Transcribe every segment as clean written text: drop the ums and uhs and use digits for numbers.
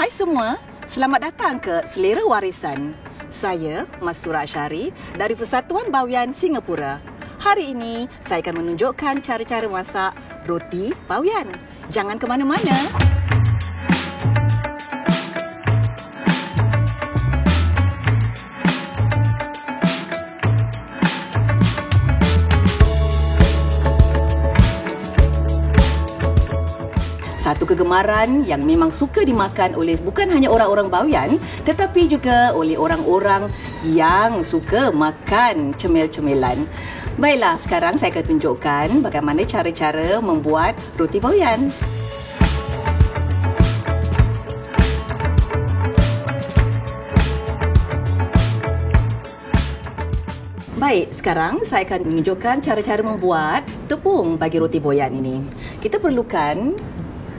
Hai semua, selamat datang ke Selera Warisan. Saya Mastura Asyari dari Persatuan Bawian Singapura. Hari ini saya akan menunjukkan cara-cara masak roti bawian. Jangan ke mana-mana. Satu kegemaran yang memang suka dimakan oleh bukan hanya orang-orang bawian tetapi juga oleh orang-orang yang suka makan cemil-cemilan. Baiklah, sekarang saya akan tunjukkan bagaimana cara-cara membuat roti bawian. Baik, sekarang saya akan menunjukkan cara-cara membuat tepung bagi roti boyan ini. Kita perlukan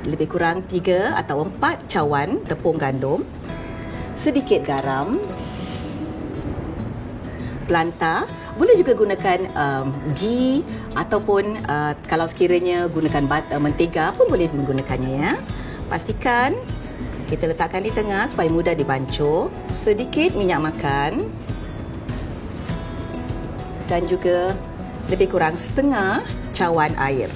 lebih kurang 3 atau 4 cawan tepung gandum, sedikit garam, pelantah. Boleh juga gunakan ghee ataupun kalau sekiranya gunakan mentega pun boleh menggunakannya ya. Pastikan kita letakkan di tengah supaya mudah dibancuh. Sedikit minyak makan dan juga lebih kurang setengah cawan air.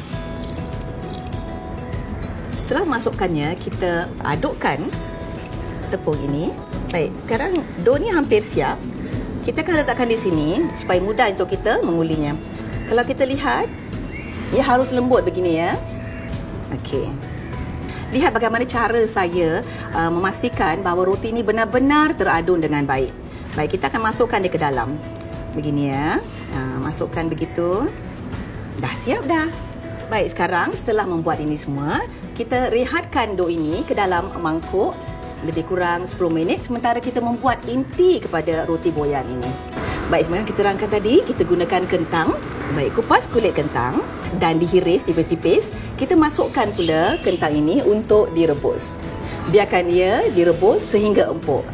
Setelah masukkannya, kita adukkan tepung ini. Baik, sekarang dough ni hampir siap. Kita akan letakkan di sini supaya mudah untuk kita mengulinya. Kalau kita lihat, ia harus lembut begini ya. Okey. Lihat bagaimana cara saya memastikan bahawa roti ini benar-benar teradun dengan baik. Baik, kita akan masukkan dia ke dalam. Begini ya. Masukkan begitu. Dah siap dah. Baik, sekarang setelah membuat ini semua, kita rehatkan dough ini ke dalam mangkuk lebih kurang 10 minit sementara kita membuat inti kepada roti boyan ini. Baik, sebenarnya kita rangkan tadi, kita gunakan kentang. Baik, kupas kulit kentang dan dihiris tipis-tipis. Kita masukkan pula kentang ini untuk direbus. Biarkan ia direbus sehingga empuk.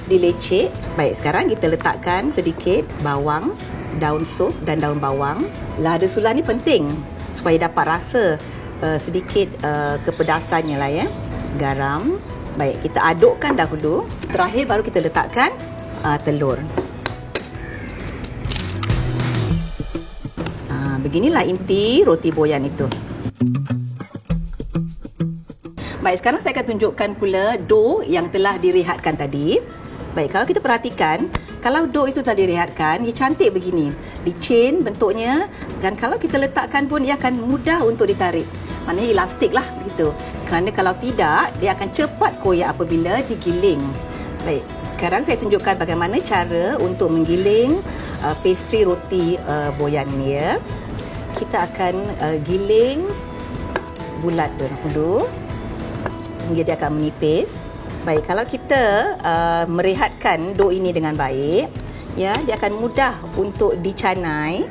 Dilecek. Baik, sekarang kita letakkan sedikit bawang, daun sup dan daun bawang. Lada sulah ni penting supaya dapat rasa sedikit kepedasannya lah ya. Garam. Baik, kita adukkan dahulu. Terakhir baru kita letakkan telur. Beginilah inti roti boyan itu. Baik, sekarang saya akan tunjukkan pula dough yang telah direhatkan tadi. Baik, kalau kita perhatikan, kalau dough itu telah direhatkan, ia cantik begini. Licin bentuknya dan kalau kita letakkan pun ia akan mudah untuk ditarik. Maknanya elastik lah begitu. Kerana kalau tidak, dia akan cepat koyak apabila digiling. Baik, sekarang saya tunjukkan bagaimana cara untuk menggiling pastry roti boyan ini ya. Kita akan giling bulat dahulu hingga dia akan menipis. Baik, kalau kita merehatkan dough ini dengan baik, ya, dia akan mudah untuk dicanai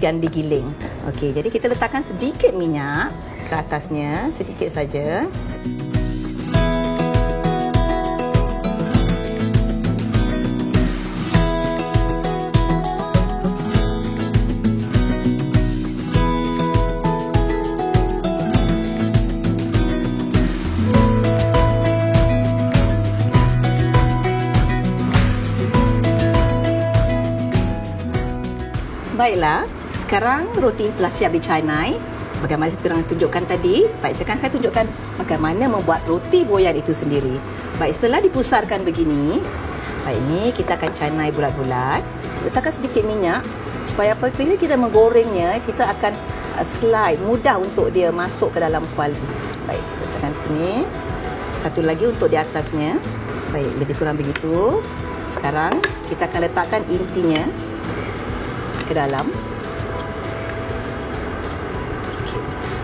dan digiling. Okey, jadi kita letakkan sedikit minyak ke atasnya, sedikit saja. Baiklah, sekarang roti telah siap dicanai. Bagaimana saya terang tunjukkan tadi. Baik, sekarang saya tunjukkan bagaimana membuat roti boyan itu sendiri. Baik, setelah dipusarkan begini, baik, ini kita akan canai bulat-bulat. Letakkan sedikit minyak supaya apabila kita menggorengnya, kita akan slide, mudah untuk dia masuk ke dalam kuali. Baik, saya letakkan sini. Satu lagi untuk di atasnya. Baik, lebih kurang begitu. Sekarang kita akan letakkan intinya ke dalam.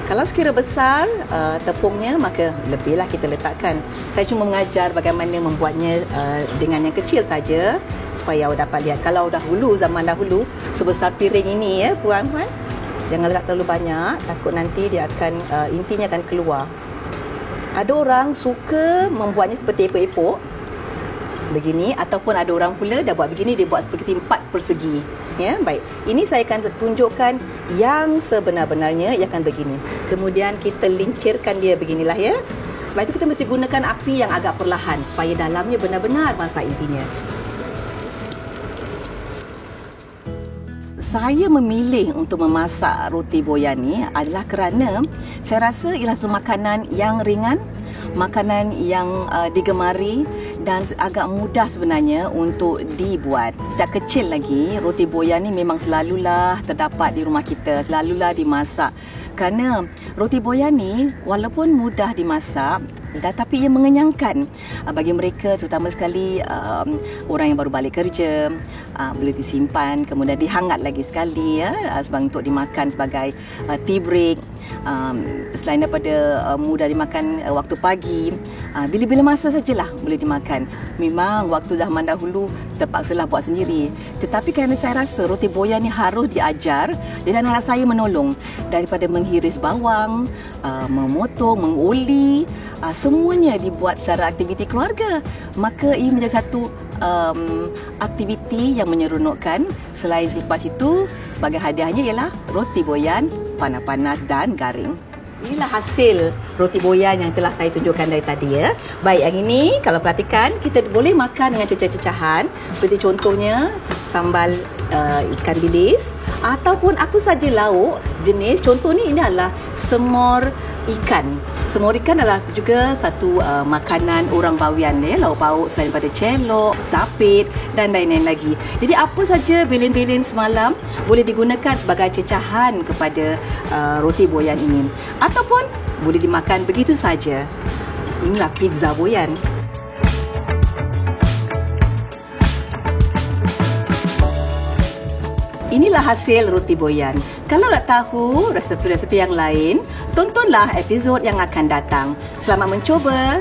Kalau sekira besar tepungnya, maka lebihlah kita letakkan. Saya cuma mengajar bagaimana membuatnya dengan yang kecil saja supaya awak dapat lihat. Kalau dahulu, zaman dahulu, sebesar piring ini ya puan-puan, jangan letak terlalu banyak, takut nanti dia akan intinya akan keluar. Ada orang suka membuatnya seperti epok-epok begini, ataupun ada orang pula dah buat begini, dia buat seperti 4 persegi. Ya, baik. Ini saya akan tunjukkan yang sebenar-benarnya, ia akan begini. Kemudian kita lincirkan dia beginilah ya. Sebab itu kita mesti gunakan api yang agak perlahan supaya dalamnya benar-benar masak intinya. Saya memilih untuk memasak roti boyan ni adalah kerana saya rasa ialah satu makanan yang ringan, makanan yang digemari dan agak mudah sebenarnya untuk dibuat. Sejak kecil lagi, roti boyan ni memang selalulah terdapat di rumah kita, selalulah dimasak. Kerana roti boyan ni walaupun mudah dimasak, tetapi ia mengenyangkan bagi mereka, terutama sekali orang yang baru balik kerja. Boleh disimpan, kemudian dihangat lagi sekali sebab untuk dimakan sebagai tea break. Selain daripada mudah dimakan waktu pagi, bila-bila masa sajalah boleh dimakan. Memang waktu zaman dahulu terpaksalah buat sendiri, tetapi kerana saya rasa roti boyan ni harus diajar, jadi anak-anak saya menolong daripada menghiris bawang, memotong, menguli, semuanya dibuat secara aktiviti keluarga. Maka ia menjadi satu aktiviti yang menyeronokkan. Selain selepas itu, sebagai hadiahnya ialah roti boyan panas-panas dan garing. Inilah hasil roti boyan yang telah saya tunjukkan dari tadi ya. Baik, yang ini kalau perhatikan kita boleh makan dengan cecah-cecahan. Seperti contohnya sambal ikan bilis ataupun apa saja lauk jenis. Contoh ni ini adalah semur ikan. Semur ikan adalah juga satu makanan orang Bawean ya, lauk pauk selain daripada celok, sapit dan lain-lain lagi. Jadi apa saja bilin-bilin semalam boleh digunakan sebagai cecahan kepada roti boyan ini, ataupun boleh dimakan begitu saja. Inilah pizza boyan. Inilah hasil roti boyan. Kalau nak tahu resepi-resepi yang lain, tontonlah episod yang akan datang. Selamat mencuba.